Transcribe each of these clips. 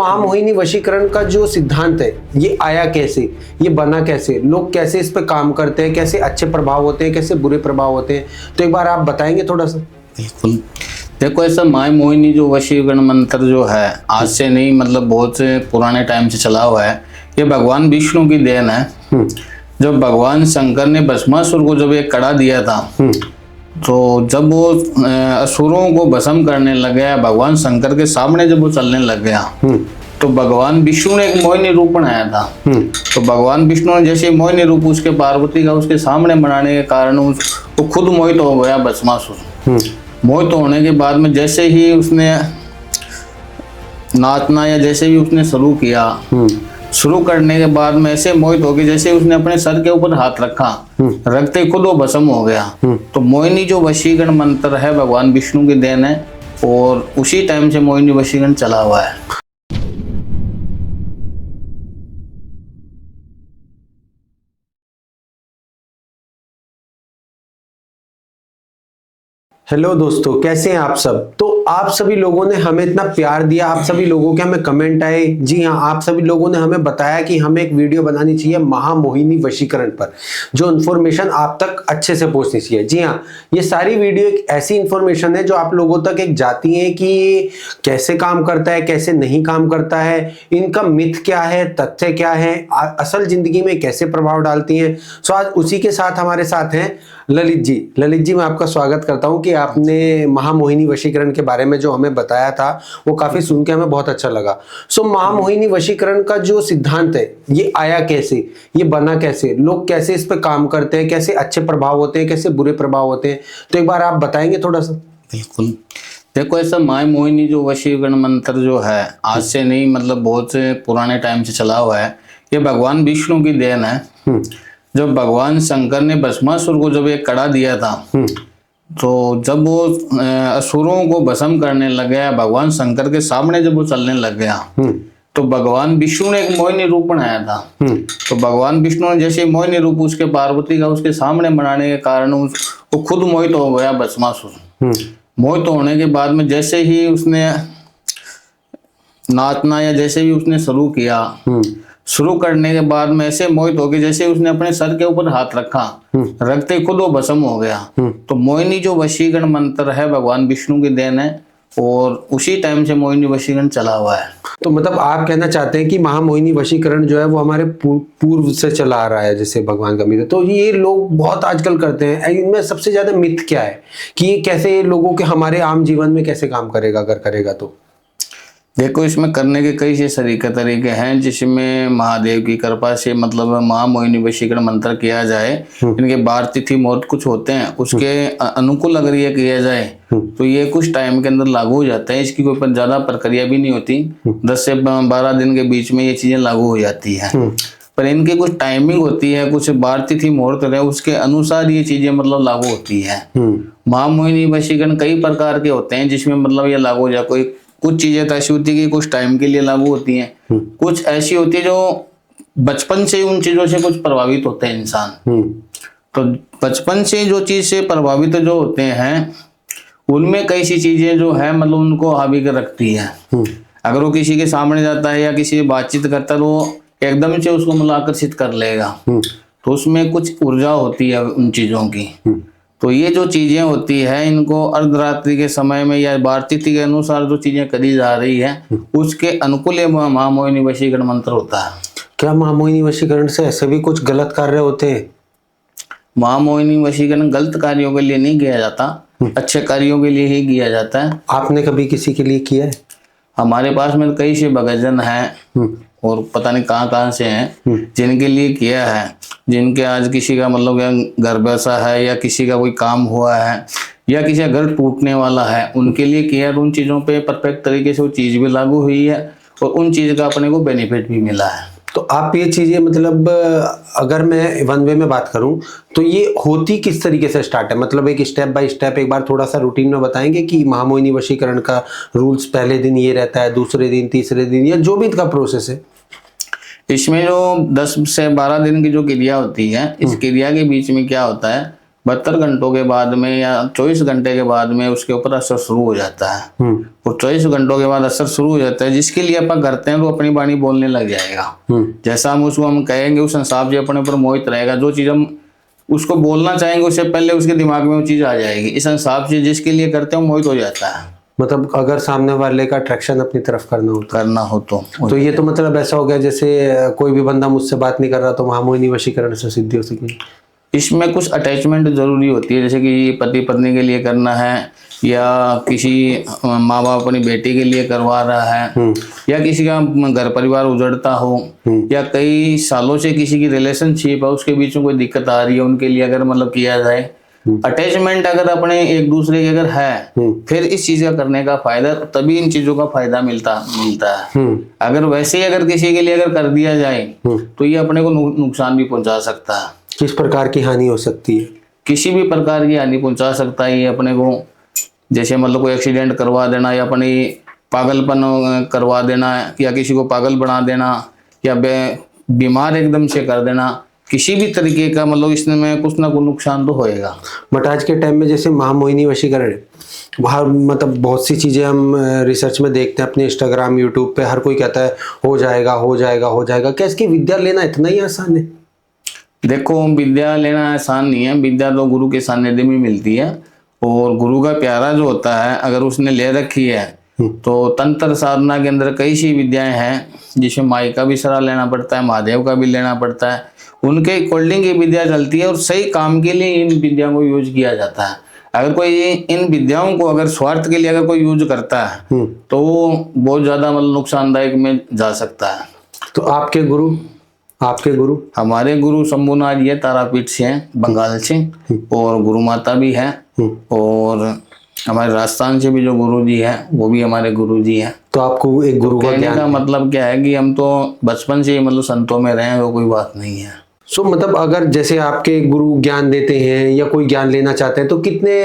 महामोहिनी वशीकरण का जो सिद्धांत है ये आया कैसे, ये बना कैसे, लोग कैसे इस पे काम करते हैं, कैसे अच्छे प्रभाव होते हैं, कैसे बुरे प्रभाव होते हैं, तो एक बार आप बताएंगे थोड़ा सा। बिल्कुल। देखो, ऐसा महामोहिनी जो वशीकरण मंत्र जो है आज से नहीं, मतलब बहुत से पुराने टाइम से चला हुआ है। ये भगवान विष्णु की देन है। जब भगवान शंकर ने भस्मासुर को जब एक कड़ा दिया था, तो जब वो असुरों को भस्म करने लग गया, भगवान शंकर के सामने जब वो चलने लग गया, तो भगवान विष्णु ने एक मोहिनी रूप बनाया था। तो भगवान विष्णु ने जैसे मोहिनी रूप उसके पार्वती का उसके सामने बनाने के कारण वो खुद मोहित हो गया भस्मासुर। मोहित होने के बाद में जैसे ही उसने नाचना या जैसे ही उसने शुरू करने के बाद में ऐसे मोहित हो गए जैसे उसने अपने सर के ऊपर हाथ रखा, रखते खुद वो भस्म हो गया। तो मोहिनी जो वशीकरण मंत्र है भगवान विष्णु की देन है, और उसी टाइम से मोहिनी वशीकरण चला हुआ है। हेलो दोस्तों, कैसे हैं आप सब। तो आप सभी लोगों ने हमें इतना प्यार दिया, आप सभी लोगों के हमें कमेंट आए। जी हाँ, आप सभी लोगों ने हमें बताया कि हमें एक वीडियो बनानी चाहिए महामोहिनी वशीकरण पर, जो इन्फॉर्मेशन आप तक अच्छे से पहुंचनी चाहिए। जी हाँ, ये सारी वीडियो एक ऐसी इन्फॉर्मेशन है जो आप लोगों तक एक जाती है कि कैसे काम करता है, कैसे नहीं काम करता है, इनका मिथ क्या है, तथ्य क्या है, असल जिंदगी में कैसे प्रभाव डालती हैं। सो आज उसी के साथ हमारे साथ हैं ललित जी। ललित जी, मैं आपका स्वागत करता हूं कि आपने महामोहिनी वशीकरण के बारे में जो हमें बताया था वो काफी सुन के हमें बहुत अच्छा लगा। सो महामोहिनी वशीकरण का जो सिद्धांत है ये आया कैसे, ये बना कैसे, लोग कैसे इस पे काम करते हैं, कैसे अच्छे प्रभाव होते हैं, कैसे बुरे प्रभाव होते हैं, तो एक बार आप बताएंगे थोड़ा सा। बिल्कुल। देखो, ऐसा महामोहिनी जो वशीकरण मंत्र जो है आज से नहीं, मतलब बहुत से पुराने टाइम से चला हुआ है। ये भगवान विष्णु की देन है। जब भगवान शंकर ने भस्मासुर को जब एक कड़ा दिया था, तो जब वो असुरों को भस्म करने लग गया, भगवान शंकर के सामने जब वो चलने लग गया, तो भगवान विष्णु ने एक मोहिनी रूप बनाया था। तो भगवान विष्णु ने जैसे मोहिनी रूप उसके पार्वती का उसके सामने बनाने के कारण वो खुद मोहित हो गया भस्मासुर। मोहित होने के बाद में जैसे ही उसने नाचना या जैसे भी उसने शुरू करने के बाद में ऐसे मोहित हो गए जैसे उसने अपने सर के ऊपर हाथ रखा, रखते खुद वो भस्म हो गया। तो मोहिनी जो वशीकरण मंत्र है भगवान विष्णु की देन है, और उसी टाइम से मोहिनी वशीकरण चला हुआ है। तो मतलब आप कहना चाहते हैं कि महामोहिनी वशीकरण जो है वो हमारे पूर्व से चला आ रहा है, जैसे भगवान का मिथ। तो ये लोग बहुत आजकल करते हैं, इनमें सबसे ज्यादा मिथ क्या है कि ये कैसे लोगों के हमारे आम जीवन में कैसे काम करेगा, अगर करेगा तो? देखो, इसमें करने के कई से तरीके हैं, जिसमें महादेव की कृपा से मतलब महामोहिनी वशीकरण मंत्र किया जाए। इनके बार तिथि मुहूर्त कुछ होते हैं, उसके अनुकूल अगर ये किया जाए तो ये कुछ टाइम के अंदर लागू हो जाता है। इसकी कोई ज्यादा प्रक्रिया भी नहीं होती, 10 से 12 दिन के बीच में ये चीजें लागू हो जाती है। पर इनकी कुछ टाइमिंग होती है, कुछ बार तिथि मुहूर्त है, उसके अनुसार ये चीजें मतलब लागू होती है। महामोहिनी वशीकरण कई प्रकार के होते हैं, जिसमें मतलब ये लागू हो जाए। कुछ चीजें तो ऐसी होती है कि कुछ टाइम के लिए लागू होती हैं, कुछ ऐसी होती है जो बचपन से उन चीजों से कुछ प्रभावित होते हैं इंसान। तो बचपन से जो चीज से प्रभावित जो होते हैं उनमें कई सी चीजें जो है मतलब उनको हावी कर रखती है। अगर वो किसी के सामने जाता है या किसी से बातचीत करता है तो वो एकदम से उसको मतलब आकर्षित कर लेगा। तो उसमें कुछ ऊर्जा होती है उन चीजों की। तो ये जो चीजें होती है इनको अर्धरात्रि के समय में या बार तिथि के अनुसार जो चीजें करी जा रही है उसके अनुकूल महामोहिनी वशीकरण मंत्र होता है। क्या महामोहिनी वशीकरण से ऐसे भी कुछ गलत कार्य होते हैं? महामोहिनी वशीकरण गलत कार्यों के लिए नहीं किया जाता, अच्छे कार्यों के लिए ही किया जाता है। आपने कभी किसी के लिए किया है? हमारे पास में कई से भक्तजन हैं और पता नहीं कहाँ से हैं जिनके लिए किया है, जिनके आज किसी का मतलब घर बैसा है या किसी का कोई काम हुआ है या किसी का घर टूटने वाला है, उनके लिए किया। तो उन चीज़ों पे परफेक्ट तरीके से वो चीज़ भी लागू हुई है और उन चीज़ का अपने को बेनिफिट भी मिला है। तो आप ये चीजें मतलब अगर मैं वन वे में बात करूं तो ये होती किस तरीके से स्टार्ट है, मतलब एक स्टेप बाय स्टेप एक बार थोड़ा सा रूटीन में बताएंगे कि महामोहिनी वशीकरण का रूल्स पहले दिन ये रहता है, दूसरे दिन, तीसरे दिन, या जो भी इनका प्रोसेस है? इसमें जो 10 से 12 दिन की जो क्रिया होती है, इस क्रिया के बीच में क्या होता है, 72 घंटों के बाद में या 24 घंटे के बाद में उसके ऊपर असर शुरू हो जाता है। और 24 घंटों के बाद असर शुरू हो जाता है, जिसके लिए अपन करते हैं तो अपनी वाणी बोलने लग जाएगा। जैसा हम कहेंगे उस हिसाब से अपने ऊपर मोहित रहेगा। जो चीज हम उसको बोलना चाहेंगे उससे पहले उसके दिमाग में वो चीज आ जाएगी। इस हिसाब से जिसके लिए करते हैं मोहित हो जाता है। मतलब अगर सामने वाले का अट्रैक्शन अपनी तरफ करना हो तो ये तो मतलब ऐसा हो गया जैसे कोई भी बंदा मुझसे बात नहीं कर रहा तो महामोहिनी वशीकरण से सिद्धि हो सके। इसमें कुछ अटैचमेंट जरूरी होती है, जैसे कि पति पत्नी के लिए करना है या किसी माँ बाप अपनी बेटी के लिए करवा रहा है या किसी का घर परिवार उजड़ता हो या कई सालों से किसी की रिलेशनशिप है उसके बीच में कोई दिक्कत आ रही है, उनके लिए अगर मतलब किया जाए। अटैचमेंट अगर अपने एक दूसरे के अगर है फिर इस चीज का करने का फायदा, तभी इन चीजों का फायदा मिलता है। अगर वैसे ही अगर किसी के लिए अगर कर दिया जाए तो ये अपने को नुकसान भी पहुंचा सकता है। किस प्रकार की हानि हो सकती है? किसी भी प्रकार की हानि पहुंचा सकता है ये अपने को, जैसे मतलब कोई एक्सीडेंट करवा देना या अपनी पागलपन करवा देना या किसी को पागल बना देना या बीमार एकदम से कर देना, किसी भी तरीके का मतलब इसमें कुछ ना कुछ नुकसान तो होएगा। बट आज के टाइम में जैसे महामोहिनी वशीकरण बाहर मतलब बहुत सी चीजें हम रिसर्च में देखते हैं अपने इंस्टाग्राम यूट्यूब पे, हर कोई कहता है हो जाएगा हो जाएगा हो जाएगा। क्या इसकी विद्या लेना इतना ही आसान है? देखो विद्या लेना आसान नहीं है, विद्या तो गुरु के सानिध्य में मिलती है और गुरु का प्यारा जो होता है अगर उसने ले रखी है तो तंत्र साधना के अंदर कई सी विद्याएं हैं जिसमें माई का भी सहारा लेना पड़ता है, महादेव का भी लेना पड़ता है, उनके अकॉर्डिंग ये विद्या चलती है और सही काम के लिए इन विद्याओं को यूज किया जाता है। अगर कोई इन विद्याओं को अगर स्वार्थ के लिए अगर कोई यूज करता है तो वो बहुत ज्यादा मतलब नुकसानदायक में जा सकता है। तो आपके गुरु हमारे गुरु शंभुनाथ जी है, तारापीठ से हैं, बंगाल से, और गुरु माता भी है और हमारे राजस्थान से भी जो गुरु जी हैं वो भी हमारे गुरु जी हैं। तो आपको एक गुरु का ज्ञान का मतलब क्या है कि हम तो बचपन से ही मतलब संतों में रहे हैं, वो कोई बात नहीं है। सो मतलब अगर जैसे आपके गुरु ज्ञान देते हैं या कोई ज्ञान लेना चाहते हैं तो कितने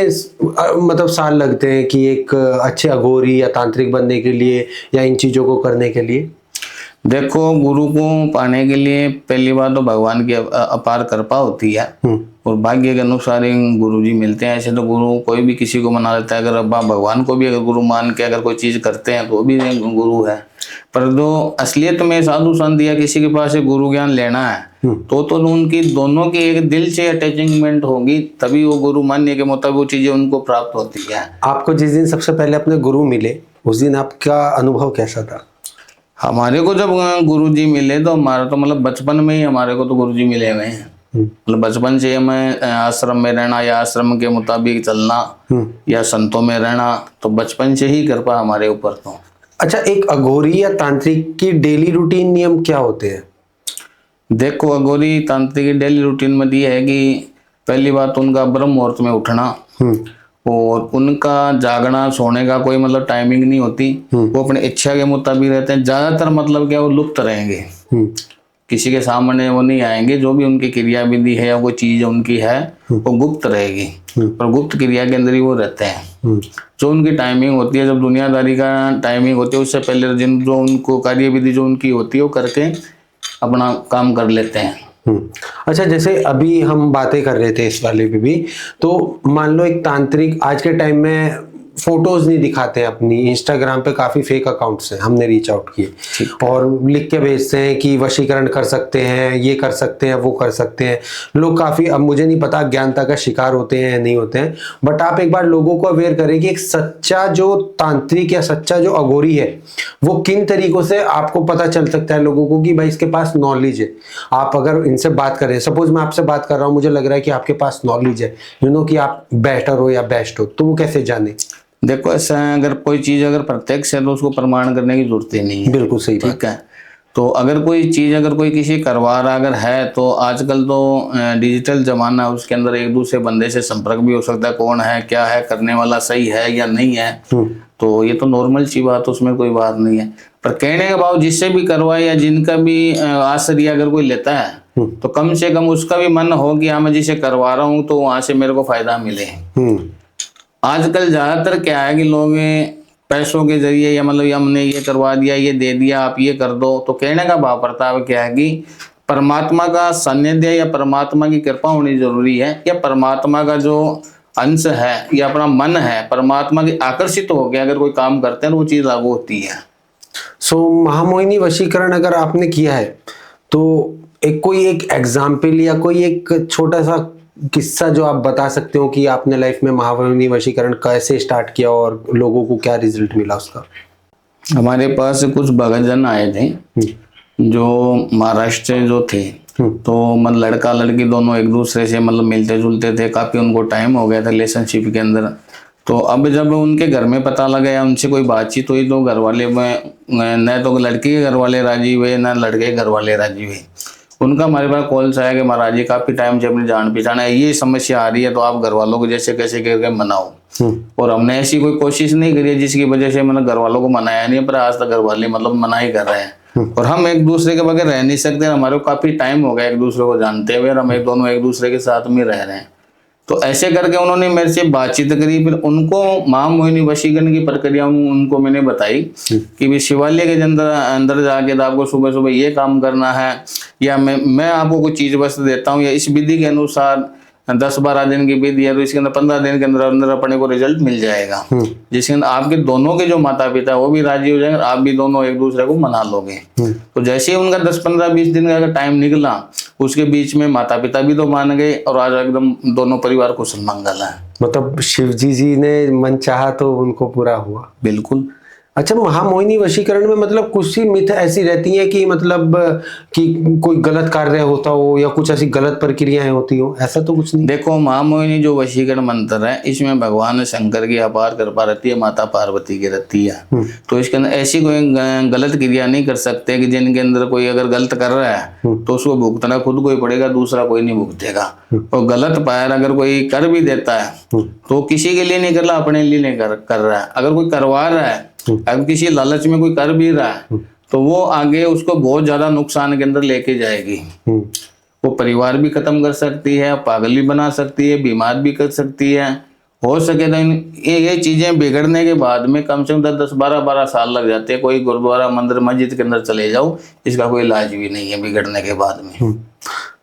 मतलब साल लगते हैं कि एक अच्छे अघोरी या तांत्रिक बनने के लिए या इन चीजों को करने के लिए? देखो गुरु को पाने के लिए पहली बात तो भगवान की अपार कृपा होती है और भाग्य के अनुसार गुरु जी मिलते हैं। ऐसे तो गुरु कोई भी किसी को मना लेता है, अगर अब्बा भगवान को भी अगर गुरु मान के अगर कोई चीज करते हैं तो भी गुरु है। पर जो असलियत में साधु संत या किसी के पास गुरु ज्ञान लेना है तो उनकी दोनों की एक दिल से अटैचमेंट होगी, तभी वो गुरु मानने के मुताबिक वो चीजें उनको प्राप्त होती है। आपको जिस दिन सबसे पहले अपने गुरु मिले उस दिन आपका अनुभव कैसा था? हमारे को जब गुरुजी मिले तो हमारा तो मतलब बचपन में ही हमारे को तो गुरुजी मिले हुए हैं। मतलब बचपन से हमें आश्रम में रहना या आश्रम के मुताबिक चलना या संतों में रहना, तो बचपन से ही कृपा हमारे ऊपर तो। अच्छा, एक अघोरी या तांत्रिक की डेली रूटीन नियम क्या होते हैं? देखो अघोरी तांत्रिक की डेली रूटीन में ये है कि पहली बात उनका ब्रह्म मुहूर्त में उठना और उनका जागना सोने का कोई मतलब टाइमिंग नहीं होती, वो अपने इच्छा के मुताबिक रहते हैं। ज्यादातर मतलब क्या वो लुप्त रहेंगे, किसी के सामने वो नहीं आएंगे। जो भी उनकी क्रिया विधि है या कोई चीज उनकी है वो गुप्त रहेगी और गुप्त क्रिया के अंदर ही वो रहते हैं। जो उनकी टाइमिंग होती है, जब दुनियादारी का टाइमिंग होती है उससे पहले जिन जो उनको कार्य विधि जो उनकी होती है वो करके अपना काम कर लेते हैं। अच्छा, जैसे अभी हम बातें कर रहे थे इस वाले पे भी, तो मान लो एक तांत्रिक आज के टाइम में फोटोज नहीं दिखाते हैं अपनी, इंस्टाग्राम पे काफी फेक अकाउंट्स हैं, हमने रीच आउट किए और लिख के भेजते हैं कि वशीकरण कर सकते हैं, ये कर सकते हैं, वो कर सकते हैं। लोग काफी, अब मुझे नहीं पता ज्ञानता का शिकार होते हैं या नहीं होते हैं, बट आप एक बार लोगों को अवेयर करें कि एक सच्चा जो तांत्रिक या सच्चा जो अघोरी है वो किन तरीकों से आपको पता चल सकता है लोगों को कि भाई इसके पास नॉलेज है। आप अगर इनसे बात करें, सपोज मैं आपसे बात कर रहा हूँ, मुझे लग रहा है कि आपके पास नॉलेज है, यू नो कि आप बेटर हो या बेस्ट हो, तो वो कैसे जाने? देखो ऐसा है, अगर कोई चीज अगर प्रत्यक्ष है तो उसको प्रमाण करने की जरूरत ही नहीं है। बिल्कुल सही, ठीक है। तो अगर कोई चीज अगर कोई किसी करवा रहा अगर है तो आजकल तो डिजिटल जमाना है, उसके अंदर एक दूसरे बंदे से संपर्क भी हो सकता है, कौन है क्या है, करने वाला सही है या नहीं है। तो ये तो नॉर्मल सी बात, उसमें कोई बात नहीं है। पर कहने के बाद जिससे भी करवाए या जिनका भी आश्रय अगर कोई लेता है तो कम से कम उसका भी मन हो कि हाँ मैं जिसे करवा रहा हूँ तो वहां से मेरे को फायदा मिले। आजकल ज्यादातर क्या है कि लोग पैसों के जरिए या मतलब हमने ये करवा दिया, ये दे दिया, आप ये कर दो, तो कहने का भाव प्रताप क्या है कि परमात्मा का सानिध्य या परमात्मा की कृपा होनी जरूरी है, या परमात्मा का जो अंश है या अपना मन है परमात्मा के आकर्षित हो गया अगर कोई काम करते हैं तो वो चीज लागू होती है। महामोहिनी वशीकरण अगर आपने किया है तो कोई एक एग्जाम्पल या कोई एक छोटा सा किस्सा जो आप बता सकते हो कि आपने लाइफ में महामोहिनी वशीकरण कैसे स्टार्ट किया और लोगों को क्या रिजल्ट मिला उसका। हमारे पास कुछ भक्तजन आए थे जो महाराष्ट्र से जो थे, तो मतलब लड़का लड़की दोनों एक दूसरे से मतलब मिलते जुलते थे, काफी उनको टाइम हो गया था रिलेशनशिप के अंदर। तो अब जब उनके घर में पता लगा या उनसे कोई बातचीत हुई तो घर वाले में न तो लड़की के घर वाले राजी हुए न लड़के के घर वाले राजी हुए। उनका हमारे पास कॉल्स आया कि महाराज जी काफी टाइम से अपनी जान पहचान है, ये समस्या आ रही है तो आप घर वालों को जैसे कैसे करके मनाओ। और हमने ऐसी कोई कोशिश नहीं करी है जिसकी वजह से मतलब घर वालों को मनाया नहीं, पर आज तक घर वाले मतलब मना ही कर रहे हैं। और हम एक दूसरे के बगैर रह नहीं सकते, हमारे को काफी टाइम हो गया एक दूसरे को जानते हुए, हम एक दोनों एक दूसरे के साथ में रह रहे हैं। तो ऐसे करके उन्होंने मेरे से बातचीत करी, फिर उनको महामोहिनी वशीकरण की प्रक्रिया उनको मैंने बताई कि भी शिवालय के अंदर जाके आपको सुबह सुबह ये काम करना है, या मैं आपको कुछ चीज वस्तु देता हूँ, या इस विधि के अनुसार 10-12 दिन की विधि है तो इसके अंदर 15 दिन के अंदर अंदर अपने को रिजल्ट मिल जाएगा, जिसके अंदर आपके दोनों के जो माता पिता वो भी राजी हो जाएंगे, आप भी दोनों एक दूसरे को मना लोगे। तो जैसे ही उनका 10-15-20 दिन का अगर टाइम निकला, उसके बीच में माता पिता भी तो मान गए और आज एकदम दोनों परिवार को मंगल है। मतलब शिवजी जी ने मन चाहा तो उनको पूरा हुआ। बिल्कुल। अच्छा, महामोहिनी वशीकरण में मतलब कुछ सी मिथ ऐसी रहती है कि मतलब कि कोई गलत कार्य होता हो या कुछ ऐसी गलत प्रक्रियाएं होती हो, ऐसा तो कुछ नहीं। देखो, महामोहिनी जो वशीकरण मंत्र है इसमें भगवान शंकर की अपार कृपा रहती है, माता पार्वती की रहती है। तो इसके अंदर ऐसी कोई गलत क्रिया नहीं कर सकते कि जिनके अंदर कोई अगर गलत कर रहा है तो उसको भुगतना खुद को ही पड़ेगा, दूसरा कोई नहीं भुगतेगा। और गलत पैर अगर कोई कर भी देता है तो किसी के लिए नहीं कर रहा, अपने लिए नहीं कर रहा है। अगर कोई करवा रहा है, अगर किसी लालच में कोई कर भी रहा है तो वो आगे उसको बहुत ज्यादा नुकसान के अंदर लेके जाएगी। वो परिवार भी खत्म कर सकती है, पागल भी बना सकती है, बीमार भी कर सकती है। हो सके तो ये चीजें बिगड़ने के बाद में कम से कम 10-12 साल लग जाते हैं। कोई गुरुद्वारा मंदिर मस्जिद के अंदर चले जाओ, इसका कोई इलाज भी नहीं है बिगड़ने के बाद में।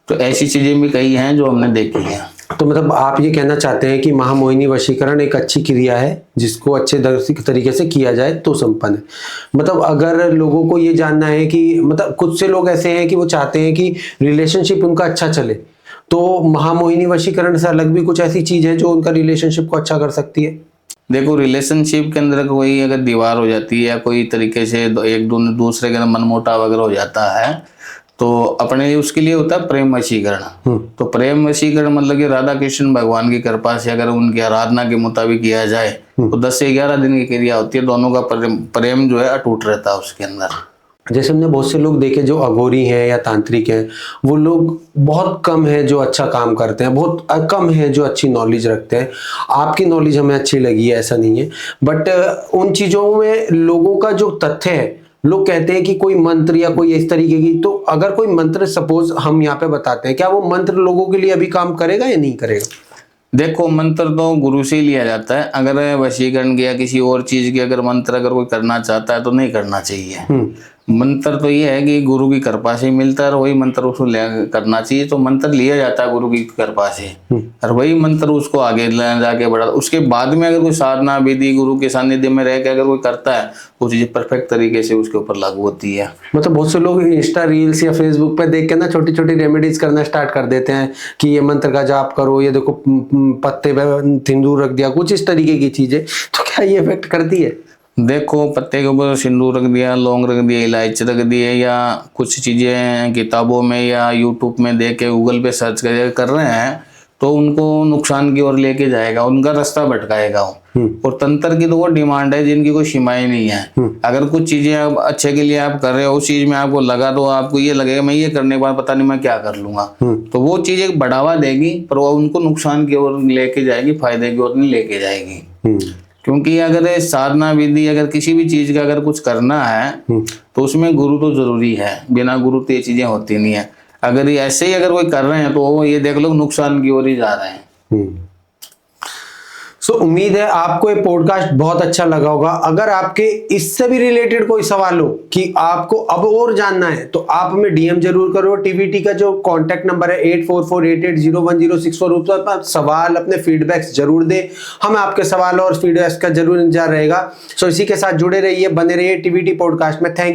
तो ऐसी चीजें भी कई हैं जो हमने देखी हैं। तो मतलब आप ये कहना चाहते हैं कि महामोहिनी वशीकरण एक अच्छी क्रिया है जिसको अच्छे तरीके से किया जाए तो संपन्न है। मतलब अगर लोगों को ये जानना है कि मतलब कुछ से लोग ऐसे हैं कि वो चाहते हैं कि रिलेशनशिप उनका अच्छा चले, तो महामोहिनी वशीकरण से अलग भी कुछ ऐसी चीज है जो उनका रिलेशनशिप को अच्छा कर सकती है। देखो, रिलेशनशिप के अंदर कोई अगर दीवार हो जाती है या कोई तरीके से एक दूसरे के अंदर मनमुटाव अगर हो जाता है तो अपने लिए उसके लिए होता है प्रेम वशीकरण। तो प्रेम वशीकरण मतलब कि राधा कृष्ण भगवान की कृपा से अगर उनकी आराधना के मुताबिक किया जाए तो 10 से 11 दिन की क्रिया होती है। दोनों का प्रेम जो है अटूट रहता है उसके अंदर। जैसे हमने बहुत से लोग देखे जो अघोरी हैं या तांत्रिक हैं, वो लोग बहुत कम है जो अच्छा काम करते हैं, बहुत कम है जो अच्छी नॉलेज रखते हैं। आपकी नॉलेज हमें अच्छी लगी है, ऐसा नहीं है, बट उन चीजों में लोगों का जो तथ्य है, लोग कहते हैं कि कोई मंत्र या कोई इस तरीके की, तो अगर कोई मंत्र सपोज हम यहाँ पे बताते हैं, क्या वो मंत्र लोगों के लिए अभी काम करेगा या नहीं करेगा? देखो, मंत्र तो गुरु से ही लिया जाता है। अगर वशीकरण किया किसी और चीज की अगर मंत्र अगर कोई करना चाहता है तो नहीं करना चाहिए। मंत्र तो ये है कि गुरु की कृपा से मिलता है और वही मंत्र उसको करना चाहिए। तो मंत्र लिया जाता है गुरु की कृपा से और वही मंत्र उसको आगे जाके बढ़ा। उसके बाद में अगर कोई साधना विधि गुरु के सानिध्य में रह के अगर कोई करता है वो चीज परफेक्ट तरीके से उसके ऊपर लागू होती है। मतलब बहुत से लोग इंस्टा रील्स या फेसबुक पे देख के ना छोटी छोटी रेमेडीज करना स्टार्ट कर देते हैं कि ये मंत्र का जाप करो, ये देखो पत्ते पे सिंदूर रख दिया, कुछ इस तरीके की चीजें। तो क्या ये इफेक्ट करती है? देखो, पत्ते के ऊपर सिंदूर रख दिया, लौंग रख दिया, इलायची रख दिए, या कुछ चीजें किताबों में या यूट्यूब में देख के गूगल पे सर्च कर रहे हैं तो उनको नुकसान की ओर लेके जाएगा, उनका रास्ता भटकाएगा। और तंत्र की तो वो डिमांड है जिनकी कोई सीमाएं नहीं है। अगर कुछ चीजें आप अच्छे के लिए आप कर रहे हो, उस चीज में आपको लगा तो आपको ये लगेगा मैं ये करने के बाद पता नहीं मैं क्या कर लूंगा, तो वो चीज एक बढ़ावा देगी पर वो उनको नुकसान की ओर लेके जाएगी, फायदे की ओर नहीं लेके जाएगी। क्योंकि अगर साधना विधि अगर किसी भी चीज का अगर कुछ करना है तो उसमें गुरु तो जरूरी है, बिना गुरु तो ये चीजें होती नहीं है। अगर ये ऐसे ही अगर कोई कर रहे हैं तो ये देख लो नुकसान की ओर ही जा रहे हैं। सो उम्मीद है आपको ये पॉडकास्ट बहुत अच्छा लगा होगा। अगर आपके इससे भी रिलेटेड कोई सवाल हो कि आपको अब और जानना है तो आप हमें डीएम जरूर करो। टीवीटी का जो कांटेक्ट नंबर है 8448801064, उस पर आप सवाल अपने फीडबैक्स जरूर दे। हमें आपके सवाल और फीडबैक्स का जरूर इंतजार रहेगा। सो इसी के साथ जुड़े रहिए, बने रहिए टीवीटी पॉडकास्ट में। थैंक